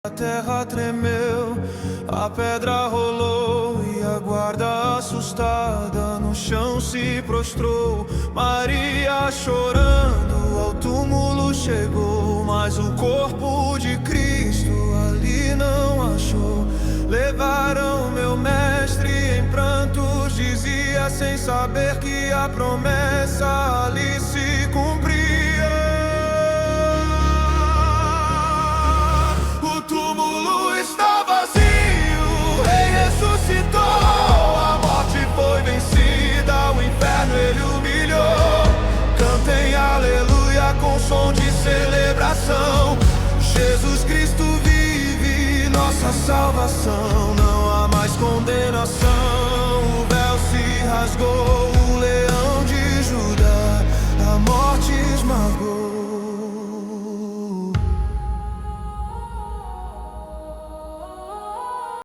A terra tremeu, a pedra rolou e a guarda assustada no chão se prostrou. Maria chorando ao túmulo chegou, mas o corpo de Cristo ali não achou. Levaram meu mestre em prantos, dizia sem saber que a promessa ali se cumpria. O túmulo está vazio, o rei ressuscitou, a morte foi vencida, o inferno ele humilhou. Cantem aleluia com som de celebração, Jesus Cristo vive, nossa salvação. Não há mais condenação, o véu se rasgou, o leão de Judá a morte esmagou.